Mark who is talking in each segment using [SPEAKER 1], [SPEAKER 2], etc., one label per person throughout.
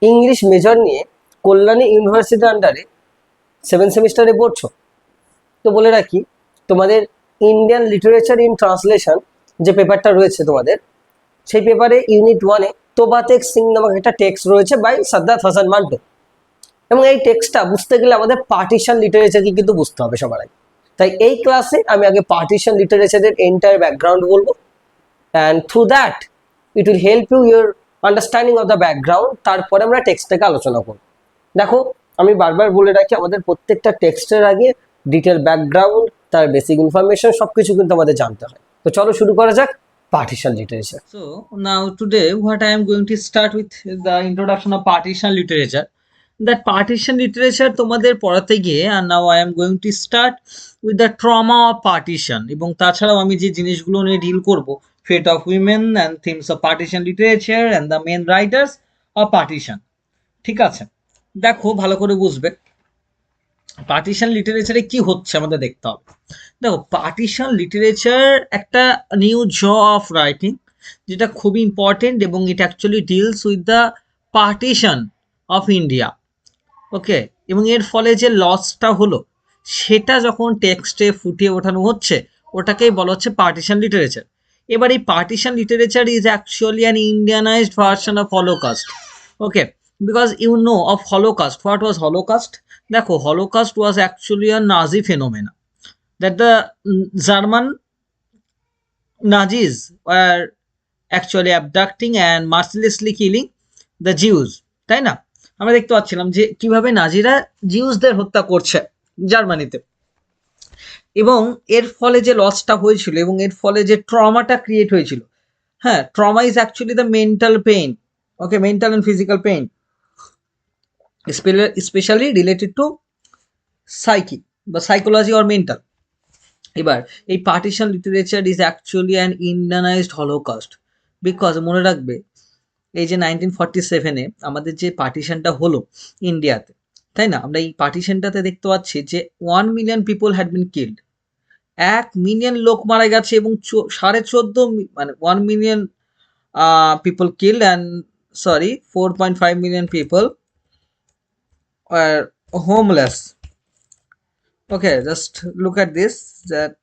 [SPEAKER 1] English major নিয়ে কল্যাণী ইউনিভার্সিটির আন্ডারে 7 সেমিস্টারে পড়ছো, তো বলে রাখি তোমাদের ইন্ডিয়ান লিটারেচার ইন ট্রান্সলেশন যে পেপারটা রয়েছে তোমাদের, সেই পেপারে ইউনিট 1-এ তোবাতেক সিং নামক একটা টেক্সট রয়েছে বাই সাদ্দাত হাসান মান্টো। এবং এই টেক্সটটা বুঝতে গেলে আমাদের পার্টিশন লিটারেচারকে কিন্তু বুঝতে হবে সবার আগে। তাই এই ক্লাসে আমি আগে পার্টিশন লিটারেচারের এন্টায়ার ব্যাকগ্রাউন্ড বলবো, and through that it will help you your understanding of the background. তারপরে আমরা টেক্সটটাকে আলোচনা করব। দেখো, আমি বারবার বলে রাখি আমাদের প্রত্যেকটা টেক্সটের আগে ডিটেল ব্যাকগ্রাউন্ড, তার বেসিক ইনফরমেশন সবকিছু কিন্তু আমাদের জানতে হয়। তো চলো শুরু করা যাক partition literature.
[SPEAKER 2] So now today what I am going to start with the introduction of partition literature. That partition literature তোমাদের পড়াতে গিয়ে and now I am going to start with the trauma of partition এবং তাছাড়াও আমি যে জিনিসগুলো নিয়ে deal করব, fate of women and themes of partition literature and the main writers of partition। ঠিক আছে, দেখো ভালো করে বুঝবে পার্টিশন লিটারেচারে কি হচ্ছে আমাদের দেখতে হবে। দেখো, পার্টিশন লিটারেচার একটা নিউ জ অফ রাইটিং যেটা খুবই ইম্পর্টেন্ট এবং it actually deals with the partition of India. Okay, এবং এর ফলে যে লসটা হলো সেটা যখন টেক্সটে ফুটিয়ে ওঠানো হচ্ছে ওটাকেই বলা হচ্ছে পার্টিশন লিটারেচার। এবার এই partition literature is actually an Indianised version of Holocaust. Okay, because you know of Holocaust, what was Holocaust? দেখো, Holocaust was actually a Nazi phenomena that the German Nazis were actually abducting and mercilessly killing the Jews, তাই না? আমরা দেখতে পাচ্ছিলাম যে কিভাবে নাজিরা জিউসদের হত্যা করছে জার্মানিতে, এবং এর ফলে যে লসটা হয়েছিল এবং এর ফলে যে ট্রমাটা ক্রিয়েট হয়েছিল। হ্যাঁ, trauma is actually the mental pain. Okay, mental and physical pain specially related to psyche বা সাইকোলজি অর মেন্টাল। এবার এই partition literature is actually an Indianised Holocaust, because মনে রাখবে এই যে 1947-এ আমাদের যে পার্টিশনটা হলো ইন্ডিয়াতে, তাই না? আমরা এই পার্টিশনটাতে দেখতে পাচ্ছি যে 1 million people had been killed. 1 million লোক মারা গেছে এবং 14.5 মানে 1 million people killed and sorry 4.5 million people are homeless. Okay, just look at this, that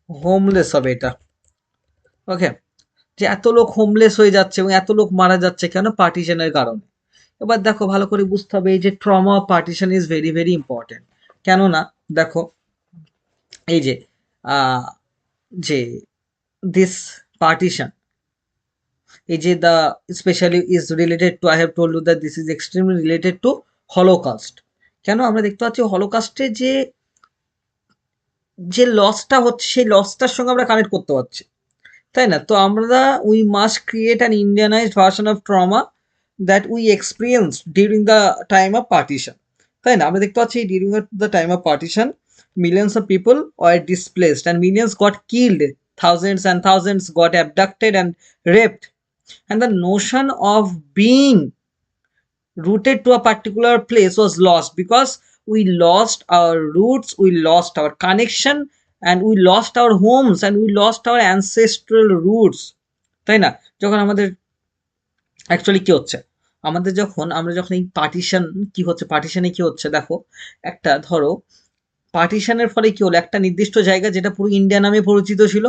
[SPEAKER 2] homeless হবে এটা। ওকে, যে এত লোক হোমলেস হয়ে যাচ্ছে এবং এত লোক মারা যাচ্ছে কেন? পার্টিশনের কারণে। এবার দেখো, ভালো করে বুঝতে হবে এই যে trauma of partition is very very important. কেননা দেখো, এই যে যে দিস পার্টিশন, এই যে the specially is related to, I have told you that this is extremely related to Holocaust. কেন? আমরা দেখতে পাচ্ছি হলোকাস্টে যে যে লসটা হচ্ছে সেই লসটার সঙ্গে আমরা কানেক্ট করতে পারছি, তাই না? তো আমরা we must create an Indianised version of trauma that we experience during the time of partition, তাই না? আমরা দেখতে পাচ্ছি during the time of partition millions of people were displaced and millions got killed, thousands and thousands got abducted and raped, and the notion of being rooted to a particular place was lost because we lost our roots, we lost our connection, and we lost our homes, and we lost our ancestral roots, তাই না? যখন আমাদের actually কি হচ্ছে, আমাদের যখন আমরা যখন এই পার্টিশন কি হচ্ছে, পার্টিশনে কি হচ্ছে দেখো, একটা ধরো পার্টিশনের ফলে কি হলো, একটা নির্দিষ্ট জায়গা যেটা পুরো ইন্ডিয়া নামে পরিচিত ছিল,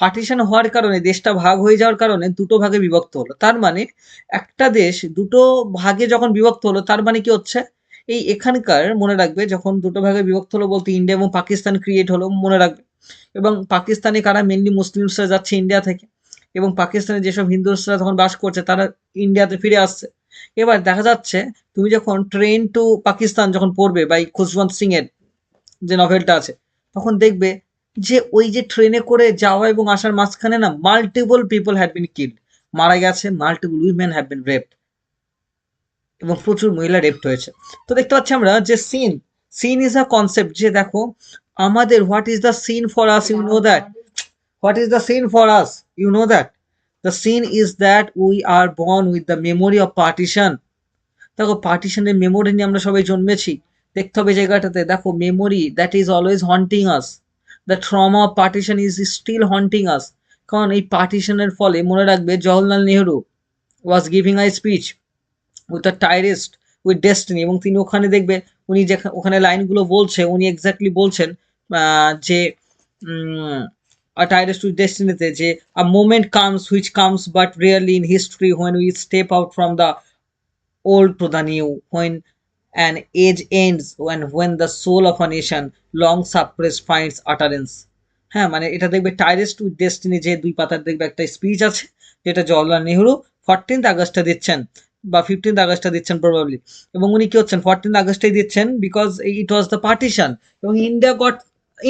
[SPEAKER 2] পার্টিশন হওয়ার কারণে দেশটা ভাগ হয়ে যাওয়ার কারণে দুটো ভাগে বিভক্ত হলো। তার মানে একটা দেশ দুটো ভাগে যখন বিভক্ত হলো তার মানে কি হচ্ছে, এই এখানকার মনে রাখবে যখন দুটো ভাগে বিভক্ত হলো বলতে ইন্ডিয়া এবং পাকিস্তান ক্রিয়েট হলো, মনে রাখবে। এবং পাকিস্তানে কারা? মেনলি মুসলিমসরা যাচ্ছে ইন্ডিয়া থেকে, এবং পাকিস্তানে যেসব হিন্দুসরা তখন বাস করছে তারা ইন্ডিয়াতে ফিরে আসছে। এবার দেখা যাচ্ছে তুমি যখন ট্রেন টু পাকিস্তান যখন পড়বে বাই খুশবন্ত সিং এর যে নভেলটা আছে, তখন দেখবে যে ওই যে ট্রেনে করে যাওয়া এবং আসার মাঝখানে না multiple people had been killed, মারা গেছে, multiple women have been raped এবং প্রচুর মহিলা রেপড হয়েছে। তো দেখতে পাচ্ছি আমরা যে sin, sin is a concept, যে দেখো আমাদের what is the sin for us, you know that, what is the sin for us, you know that the sin is that we are born with the memory of partition. দেখো, পার্টিশনের memory নিয়ে আমরা সবাই জন্মেছি। দেখতে হবে জায়গাটাতে, দেখো memory that is always haunting us, the trauma of partition is still haunting us. কারণ এই পার্টিশনের ফলে মনে রাখবে Jawaharlal Nehru was giving a speech with a tryst with destiny, এবং তিনি ওখানে দেখবে উনি যে ওখানে লাইনগুলো বলছে উনি এক্স্যাক্টলি বলছেন যে আ টাইরিস্ট উইথ ডেস্টিনিতে যে a moment comes which comes but really in history when we step out from the old to the new, when an age ends, when the soul of a nation long suppressed finds utterance. হ্যাঁ, মানে এটা দেখবে টাইরেস্ট with destiny যে 2 পাতার দেখবে একটা speech আছে, যেটা জওহরলাল নেহরু 14th আগস্টে দিচ্ছেন বা 15th আগস্টে দিচ্ছেন প্রবাবলি। এবং উনি কি হচ্ছেন 14th আগস্টেই দিচ্ছেন because it was the partition, এবং ইন্ডিয়া গট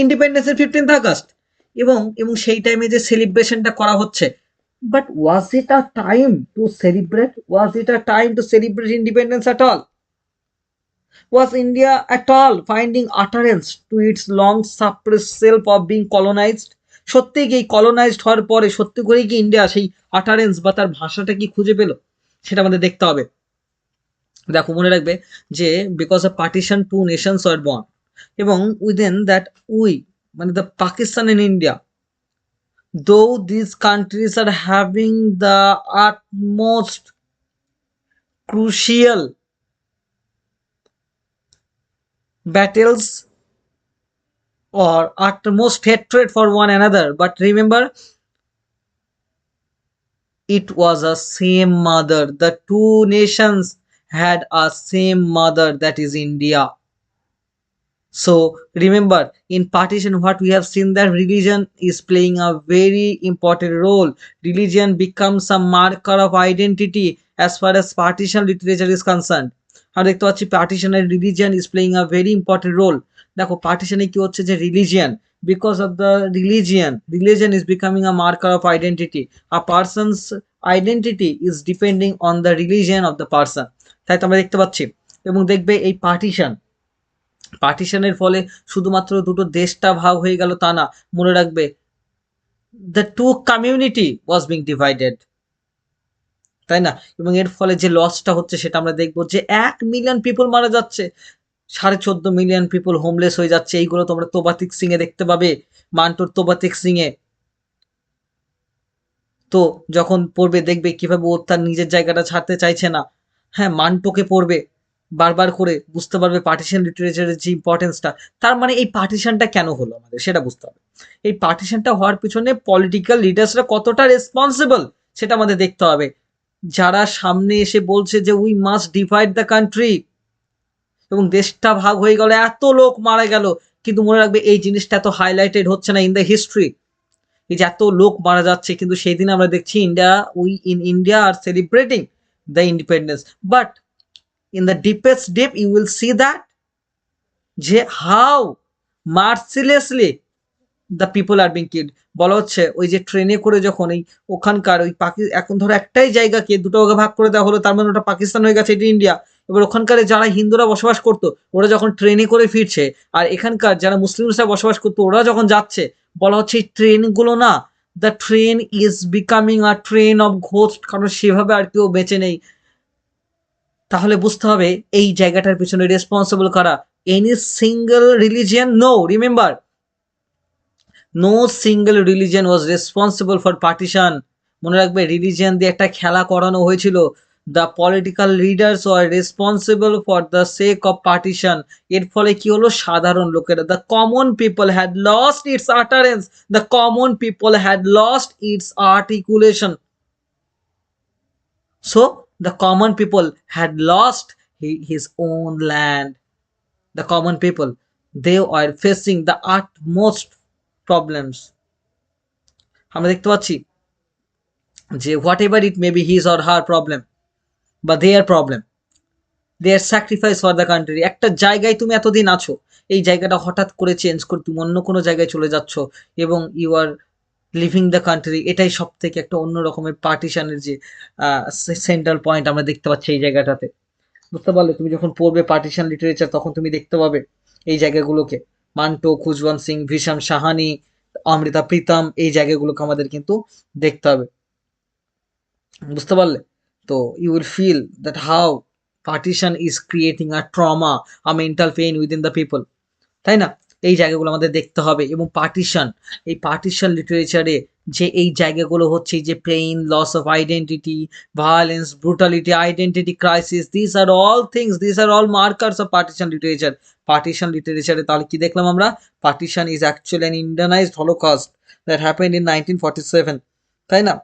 [SPEAKER 2] ইন্ডিপেন্ডেন্স এর 15th আগস্ট, এবং সেই টাইমে যে সেলিব্রেশনটা করা হচ্ছে, but was it a time to celebrate? Was it a time to celebrate independence at all? Was India at all finding utterance to its long suppressed self of being colonized? সত্যি কি colonised হওয়ার পরে সত্যি করেই কি India সেই আটারেন্স বা তার ভাষাটা কি খুঁজে পেল? সেটা আমাদের দেখতে হবে। দেখো মনে রাখবে যে because of partition two nations were born, এবং উইদিন দ্যাট উই মানে the Pakistan and India, though these countries are having the utmost crucial battles or utmost hatred for one another, but remember it was a same mother. The two nations had a same mother, that is India. So remember, in partition what we have seen, that religion is playing a very important role. Religion becomes a marker of identity as far as partition literature is concerned. আমরা দেখতে পাচ্ছি পার্টিশনের religion is playing a very important role. দেখো পার্টিশনে কি হচ্ছে যে religion, because of the religion is becoming a marker of identity. A person's identity is depending on the religion of the person. তাই তো আমরা দেখতে পাচ্ছি। এবং দেখবে এই পার্টিশনের ফলে শুধুমাত্র দুটো দেশটা ভাগ হয়ে গেল তা না, মনে রাখবে the two community was being divided, তাই না? এবং এর ফলে যে লসটা হচ্ছে সেটা আমরা দেখবো যে 1 মিলিয়ন পিপল মারা যাচ্ছে, 14.5 মিলিয়ন পিপল হোমলেস হয়ে যাচ্ছে। এইগুলো তোমরা তোবাতিক সিং এ দেখতে পাবে, মান্টোর তোবাতিক সিং এ। তো যখন পড়বে দেখবে কিভাবে ও তার নিজের জায়গাটা ছাড়তে চাইছে না। হ্যাঁ, মান্টোকে পড়বে বারবার করে, বুঝতে পারবে পার্টিশন লিটারেচারের যে ইম্পর্টেন্সটা। তার মানে এই পার্টিশনটা কেন হলো আমাদের সেটা বুঝতে হবে। এই পার্টিশনটা হওয়ার পিছনে পলিটিক্যাল লিডার্সরা কতটা রেসপন্সিবল সেটা আমাদের দেখতে হবে। যারা সামনে এসে বলছে যে we must divide the country, এবং দেশটা ভাগ হয়ে গেল, এত লোক মারা গেল, কিন্তু মনে রাখবে এই জিনিসটা এত হাইলাইটেড হচ্ছে না ইন দ্য হিস্ট্রি। এই যে এত লোক মারা যাচ্ছে, কিন্তু সেই দিন আমরা দেখছি India R celebrating the independence, but in the deepest deep you will see that যে how mercilessly the people are being killed। বলা হচ্ছে ওই যে ট্রেনে করে যখন এই ওখানকার ওই এখন ধরো একটাই জায়গাকে দুটো ভাগে ভাগ করে দেওয়া হলো, তার মানে ওটা পাকিস্তান হয়ে গেছে, এটা ইন্ডিয়া। এবার ওখানকার যারা হিন্দুরা বসবাস করতো ওরা যখন ট্রেনে করে ফিরছে, আর এখানকার যারা মুসলিমরা বসবাস করতো ওরা যখন যাচ্ছে, বলা হচ্ছে এই ট্রেনগুলো না, the train is becoming a train of ghost, কারণ সেভাবে আর কেউ বেঁচে নেই। তাহলে বুঝতে হবে এই জায়গাটার পিছনে রেসপন্সিবল কারা? Any single religion? No, remember, no single religion was responsible for partition. মনে রাখবে রিলিজিয়ান দিয়ে একটা খেলা করানো হয়েছিল। The political leaders were responsible for the sake of partition. এর ফলে কি হলো? সাধারণ লোকেরা, the common people had lost its utterance, the common people had lost its articulation. So the common people had lost his own land. The common people, they are facing the utmost problems. আমরা দেখতে পাচ্ছি যে whatever it may be his or her problem বা their problem, their sacrifice for the country. একটা জায়গায় তুমি এতদিন আছো, এই জায়গাটা হঠাৎ করে চেঞ্জ করে তুমি অন্য কোনো জায়গায় চলে যাচ্ছ এবং you are leaving the country. এটাই সব থেকে একটা অন্য রকমের পার্টিশনের যে সেন্ট্রাল পয়েন্ট আমরা দেখতে পাচ্ছি এই জায়গাটাতে। বুঝতে পারলে? তুমি যখন পড়বে পার্টিশন লিটারেচার তখন তুমি দেখতে পাবে এই জায়গাগুলোকে, মান্টো, খুশবন্ত সিং, ভীষম সাহানি, অমৃতা প্রীতম, এই জায়গাগুলোকে আমাদের কিন্তু দেখতে হবে। বুঝতে পারলে? তো you will feel that how partition is creating a trauma, a mental pain within the people, তাই না? এই জায়গাগুলো আমাদের দেখতে হবে। এবং এই পার্টিশন লিটারেচারে যে এই জায়গাগুলো হচ্ছে যে pain, loss of identity, violence, brutality, identity crisis, this are all things, this are all markers of partition literature. Partition লিটারেচারে তাহলে কি দেখলাম আমরা? Partition is actually an Indianized holocaust that happened in 1947, তাই না?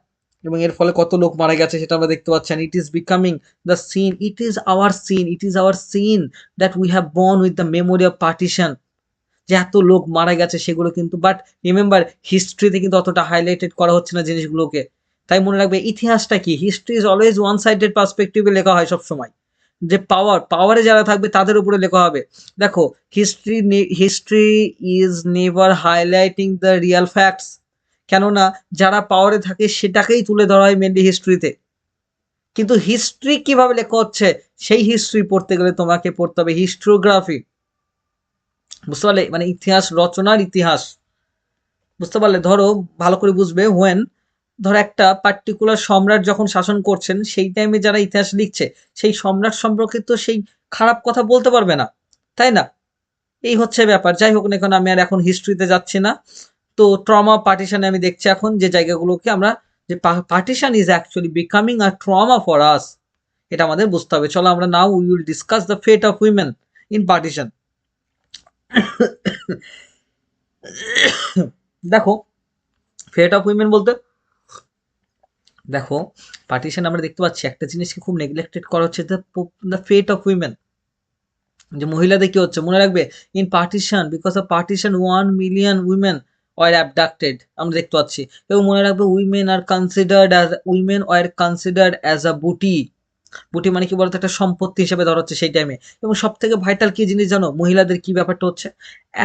[SPEAKER 2] এবং এর ফলে কত লোক মারা গেছে সেটা আমরা দেখতে পাচ্ছি। It is becoming the sin, it is our sin, it is our sin that we have born with the memory of partition. যে এত লোক মারা গেছে সেগুলো কিন্তু, বাট রিমেম্বার হিস্ট্রিতে কিন্তু অতটা হাইলাইটেড করা হচ্ছে না জিনিসগুলোকে। তাই মনে রাখবে ইতিহাসটা কি, history is always one sided পার্সপেক্টিভে লেখা হয় সবসময়। যে পাওয়ারে যারা থাকবে তাদের উপরে লেখা হবে। দেখো history is never highlighting the Real facts, কেননা যারা পাওয়ারে থাকে সেটাকেই তুলে ধরা হয় মেনলি হিস্ট্রিতে। কিন্তু হিস্ট্রি কিভাবে লেখা হচ্ছে সেই হিস্ট্রি পড়তে গেলে তোমাকে পড়তে হবে হিস্ট্রিওগ্রাফি, বুঝতে পারলে? মানে ইতিহাস রচনার ইতিহাস, বুঝতে পারলে? ধরো ভালো করে বুঝবে, ধরো একটা পার্টিকুলার সম্রাট যখন শাসন করছেন সেই টাইমে যারা ইতিহাস লিখছে সেই সম্রাট সম্পর্কে তো সেই খারাপ কথা বলতে পারবে না, তাই না? এই হচ্ছে ব্যাপার। যাই হোক না কেন, আমি আর এখন হিস্ট্রিতে যাচ্ছি না। তো ট্রমা পার্টিশনে আমি দেখছি এখন যে জায়গাগুলোকে আমরা, যে partition is actually becoming a trauma for us, এটা আমাদের বুঝতে হবে। চলো আমরা now we will discuss the fate of women in partition. দেখো ফেট অফ উইমেন বলতে, দেখো পার্টিশন আমরা দেখতে পাচ্ছি একটা জিনিসকে খুব নেগলেক্টেড করা হচ্ছে, দ্য ফেট অফ উইমেন। যে মহিলাদের কি হচ্ছে মনে রাখবে, in partition, because of partition 1 million women were abducted, আমরা দেখতে পাচ্ছি। এবং মনে রাখবে women were considered as a booty. Booty মানে কি বলতো, একটা সম্পত্তি হিসেবে ধরা হচ্ছে সেই টাইমে। এবং সব থেকে ভাইটাল কি জিনিস জানো মহিলাদের কি ব্যাপারটা হচ্ছে,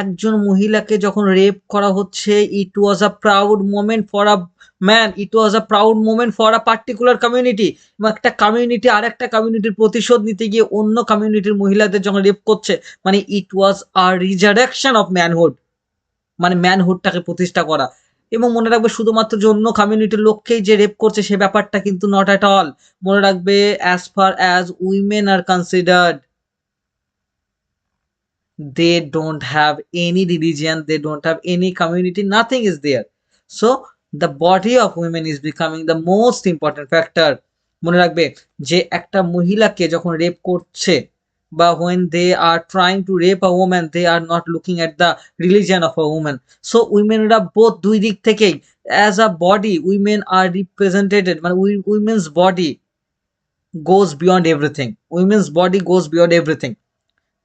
[SPEAKER 2] একজন মহিলাকে যখন রেপ করা হচ্ছে, it was a proud moment for a man, it was a proud moment for a particular community. এবং একটা কমিউনিটি আর একটা কমিউনিটির প্রতিশোধ নিতে গিয়ে অন্য কমিউনিটির মহিলাদের যখন রেপ করছে, মানে ইট was a resurrection of manhood, মানে ম্যানহুডটাকে প্রতিষ্ঠা করা। এবং মনে রাখবে শুধুমাত্র যে অন্য কমিউনিটির লোককেই যে রেপ করছে সে ব্যাপারটা কিন্তু নট অ্যাট অল। মনে রাখবে as far as women are considered, they don't have any religion, they don't have any community, nothing is there. So the body of women is becoming the most important factor. মনে রাখবে যে একটা মহিলাকে যখন rape করছে, বা when they are trying to rape a woman, they are not looking at the religion of a woman. So womenরা both দুই দিক থেকেই, as a body women are represented, মানে women's body goes beyond everything, women's body goes beyond everything,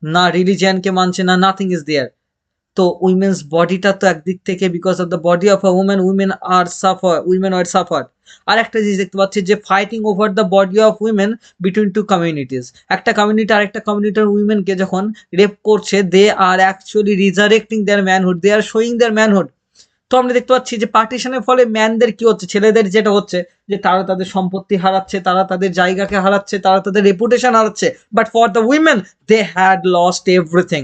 [SPEAKER 2] না রিলিজিয়ানকে মানছে না, nothing is there. তো women's বডিটা তো একদিক থেকে, because of the body of a women, women are suffer. আর একটা জিনিস দেখতে পাচ্ছি যে fighting over the body of women between two communities, একটা কমিউনিটি আর একটা কমিউনিটির উইমেনকে যখন রেপ করছে, they are actually resurrecting their manhood, they are showing their manhood. তো আমরা দেখতে পাচ্ছি যে পার্টিশনের ফলে ম্যানদের কি হচ্ছে, ছেলেদের যেটা হচ্ছে যে তারা তাদের সম্পত্তি হারাচ্ছে, তারা তাদের জায়গাকে হারাচ্ছে, তারা তাদের রেপুটেশন হারাচ্ছে, but for the women they had lost everything,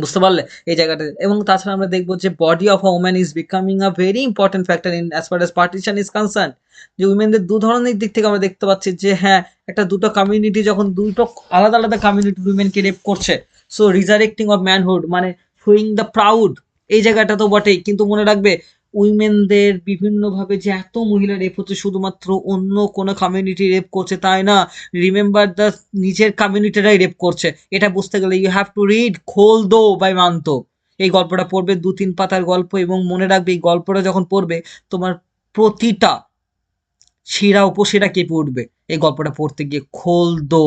[SPEAKER 2] বুঝতে পারলে এই জায়গাটাতে। এবং তাছাড়া আমরা দেখবো যে body of a woman is becoming a very important factor in as far as partition is concern. যে উইমেনদের দু ধরনের দিক থেকে আমরা দেখতে পাচ্ছি যে হ্যাঁ, একটা দুটো কমিউনিটি যখন দুটো আলাদা আলাদা কমিউনিটি উইমেনকে রেপ করছে, সো রিজারেক্টিং অফ ম্যানহুড মানে শোয়িং দ্য প্রাউড, এই জায়গাটা তো বটেই। কিন্তু মনে রাখবে উইমেনদের বিভিন্নভাবে যে এত মহিলা রেপ হচ্ছে, শুধুমাত্র অন্য কোনো কমিউনিটি রেপ করছে তাই না, রিমেম্বার দ্য নিজের কমিউনিটিরাই রেপ করছে। এটা বুঝতে গেলে you have to read Khol Do by Manto. এই গল্পটা পড়বে, 2-3 পাতার গল্প, এবং মনে রাখবে এই গল্পটা যখন পড়বে তোমার প্রতিটা শিরা উপশিরা কেঁপে উঠবে এই গল্পটা পড়তে গিয়ে। খোলদো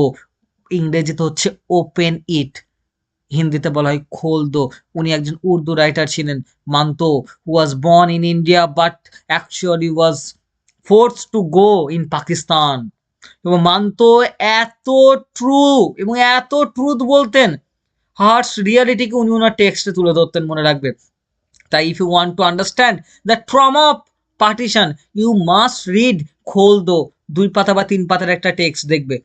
[SPEAKER 2] ইংরেজিতে হচ্ছে ওপেন ইট, হিন্দিতে বলা হয় খোলদো। উনি একজন উর্দু রাইটার ছিলেন, Manto, who was born in India but actually was force to go in Pakistan. এবং মান্তো এত ট্রু এবং এত ট্রুথ বলতেন, হার্শ রিয়ালিটিকে উনি ওনার টেক্সটে তুলে ধরতেন, মনে রাখবে। তাই if you want to understand the trauma of partition you must read Khol Do. 2 পাতা বা 3 পাতার একটা টেক্সট দেখবে,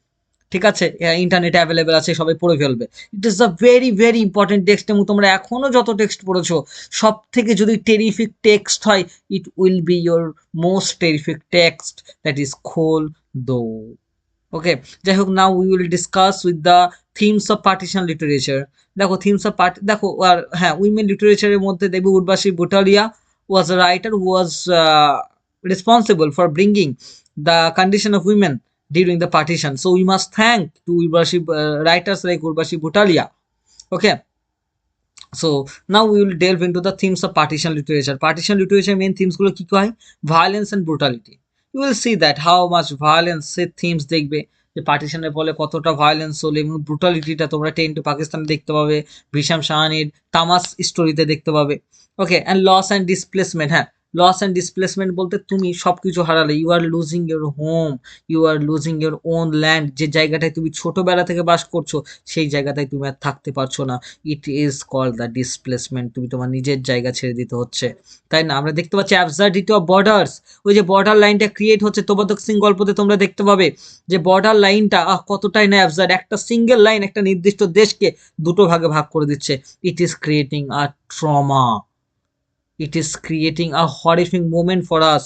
[SPEAKER 2] ঠিক আছে, ইন্টারনেটে অ্যাভেলেবেল আছে, সবাই পড়ে ফেলবে। It is a very very important text, এবং তোমরা এখনো যত টেক্সট পড়েছো সব থেকে যদি টেরিফিক টেক্সট হয়, it will be your most terrific text, that is Khol Do. Okay, যাই হোক, now we will discuss with the themes of partition literature. দেখো থিমস অফ দেখো, আর হ্যাঁ, উইমেন লিটারেচারের মধ্যে দেখবে Urvashi ভুটালিয়া, was a writer who was responsible for bringing the condition of women during the partition. So we must thank to Urvashi writers like Urvashi Bhutalia. Okay, so now we will delve into the themes of partition literature. Partition literature main themes গুলো কি হয়? Violence and brutality. You will see that how much violence say themes দেখবে যে পার্টিশনের ফলে কতটা violence হলো, এবং ব্রুটালিটিটা তোমরা 10 to পাকিস্তানে দেখতে পাবে, ভিশাম সাহানির তামাস স্টোরিতে দেখতে পাবে। Okay, and loss and displacement. হ্যাঁ, লস অ্যান্ড ডিসপ্লেসমেন্ট বলতে তুমি সবকিছু হারালে, you are losing your home, you are losing your own land. যে জায়গাটায় তুমি ছোটবেলা থেকে বাস করছো সেই জায়গাটায় তুমি আর থাকতে পারছো না। It is called the displacement. তুমি তোমার নিজের জায়গা ছেড়ে দিতে হচ্ছে, তাই না? আমরা দেখতে পাচ্ছি অ্যাবসার্ডিটি অফ বর্ডার্স। ওই যে বর্ডার লাইনটা ক্রিয়েট হচ্ছে তোবাদক সিং গল্পতে তোমরা দেখতে পাবে যে বর্ডার লাইনটা কতটাই না অ্যাবসার্ড। একটা সিঙ্গেল লাইন একটা নির্দিষ্ট দেশকে দুটো ভাগে ভাগ করে দিচ্ছে। It is creating a trauma, it is creating a horrifying moment for us.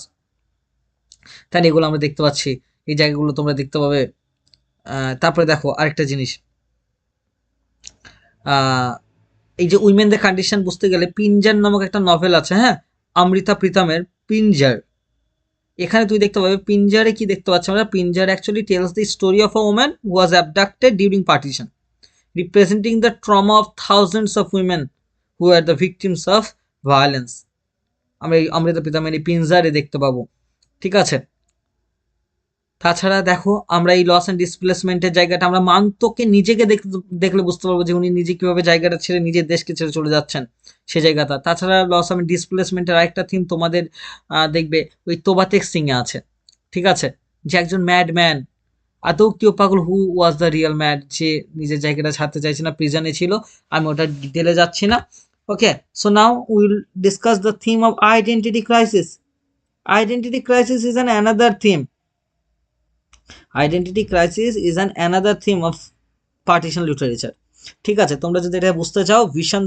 [SPEAKER 2] তাই না? এগুলো আমরা দেখতে পাচ্ছি, এই জায়গাগুলো তোমরা দেখতে পাবে। তারপরে দেখো আরেকটা জিনিস, এই যে উইমেনদের কন্ডিশন বুঝতে গেলে পিঞ্জার নামক একটা নভেল আছে, হ্যাঁ, অমৃতা প্রীতমের পিঞ্জার। এখানে তুই দেখতে পাবে পিঞ্জারে কি দেখতে পাচ্ছি আমরা, Pinjar actually tells the story of a woman who was abducted during partition, representing the trauma of thousands of women who are the victims of violence. আমরা এই অমৃতা প্রীতমের এই পিঞ্জারে দেখতে পাবো, ঠিক আছে? তাছাড়া দেখো আমরা এই লস অ্যান্ড ডিসপ্লেসমেন্টের জায়গাটা আমরা মান্তকে নিজেকে দেখলে বুঝতে পারবো যে উনি নিজে কিভাবে জায়গাটা ছেড়ে নিজের দেশকে ছেড়ে চলে যাচ্ছেন সেই জায়গাটা। তাছাড়া লস অ্যান্ড ডিসপ্লেসমেন্টের আরেকটা থিম তোমাদের দেখবে ওই তোবাতেক সিং এ আছে, ঠিক আছে? যে একজন ম্যাডম্যান, আদৌ কেউ পাগল, হু ওয়াজ দ্য রিয়েল ম্যাড, যে নিজের জায়গাটা ছাড়তে চাইছে না, প্রিজনে ছিল। আমি ওটা ডিটেলে যাচ্ছি না। Okay, so now will discuss the theme of identity crisis. Identity crisis is an another theme. Identity crisis is an another theme of partition literature. ঠিক আছে, তোমরা যদি এটা বুঝতে চাও ভিশান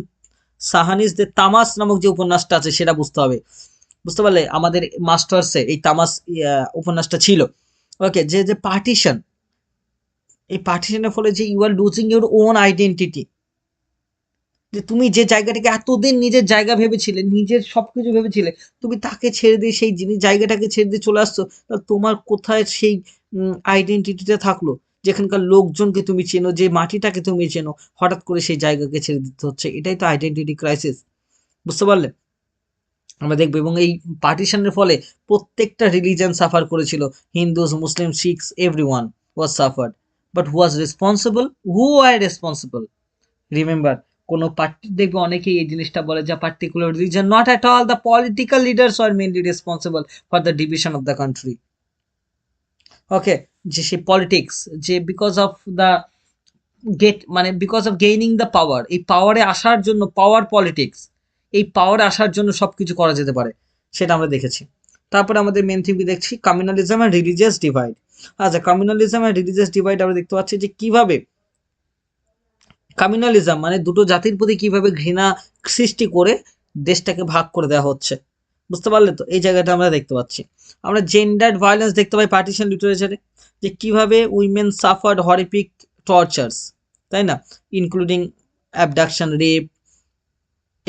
[SPEAKER 2] সাহানিস দ্য তামাস নামক যে উপন্যাসটা আছে সেটা বুঝতে হবে। বুঝতে পারলে? আমাদের মাস্টার্সে এই তামাস উপন্যাসটা ছিল। ওকে, যে যে পার্টিশন, এই পার্টিশনের ফলে যে you are losing your own identity, যে তুমি যে জায়গাটাকে এতদিন নিজের জায়গা ভেবেছিলে, নিজের সবকিছু ভেবেছিলে, তুমি তাকে ছেড়ে দিয়ে সেই জিনিস জায়গাটাকে ছেড়ে দিয়ে চলে আসছো, তাহলে তোমার কোথায় সেই আইডেন্টিটিটা থাকলো? যেখানকার লোকজনকে তুমি চেনো, যে মাটিটাকে তুমি চেনো, হঠাৎ করে সেই জায়গাকে ছেড়ে দিতে হচ্ছে। এটাই তো আইডেন্টিটি ক্রাইসিস। বুঝতে পারলে? আমরা দেখবো, এবং এই পার্টিশনের ফলে প্রত্যেকটা রিলিজন সাফার করেছিল, Hindus, Muslim, Sikhs, everyone was suffered. But who was responsible? Who are responsible? Remember, কোনো পার্টি দেখবে অনেকেই এই জিনিসটা বলে যে particular reason, not at all. The political leaders are mainly responsible for the division of the country. Okay, যে সেই politics, যে বিকজ অফ দ্য মানে because of gaining the power, এই পাওয়ারে আসার জন্য, পাওয়ার পলিটিক্স, এই পাওয়ারে আসার জন্য সবকিছু করা যেতে পারে, সেটা আমরা দেখেছি। তারপরে আমাদের মেন থিম দেখছি কমিউনালিজম অ্যান্ড রিলিজিয়াস ডিভাইড। আচ্ছা, কমিউনালিজম অ্যান্ড রিলিজিয়াস ডিভাইড আমরা দেখতে পাচ্ছি যে কিভাবে কমিউনালিজম মানে দুটো জাতির প্রতি কিভাবে ঘৃণা সৃষ্টি করে দেশটাকে ভাগ করে দেওয়া হচ্ছে। বুঝতে পারলে তো? এই জায়গাটা আমরা দেখতে পাচ্ছি। আমরা জেন্ডার্ড ভায়োলেন্স দেখতে পাই পার্টিশন লিটারেচারে, যে কিভাবে উইমেন সাফার্ড হরিপিক টর্চার্স, তাই না? ইনক্লুডিং অ্যাবডাকশন, রেপ,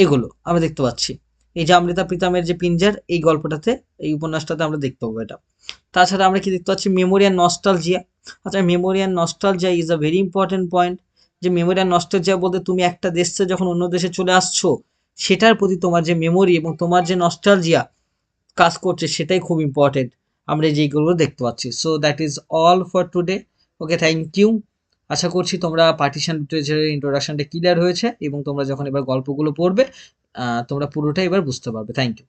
[SPEAKER 2] এগুলো আমরা দেখতে পাচ্ছি। এই যে অমৃতা প্রীতমের যে পিঞ্জার, এই গল্পটাতে, এই উপন্যাসটাতে আমরা দেখতে পাবো এটা। তাছাড়া আমরা কি দেখতে পাচ্ছি? Memory and nostalgia. আচ্ছা, memory and nostalgia is a very important point. যে মেমোরি অ্যান্ড নস্টালজিয়া বলতে তুমি একটা দেশ থেকে যখন অন্য দেশে চলে আসছো, সেটার প্রতি তোমার যে মেমোরি এবং তোমার যে নস্টালজিয়া কাজ করছে, সেটাই খুব ইম্পর্টেন্ট। আমরা যেগুলো দেখতে পাচ্ছি। So that is all for today. Okay, thank you. আশা করছি তোমরা পার্টিশন লিটারেচারের ইন্ট্রোডাকশনটা ক্লিয়ার হয়েছে, এবং তোমরা যখন এবার গল্পগুলো পড়বে তোমরা পুরোটাই এবার বুঝতে পারবে। Thank you.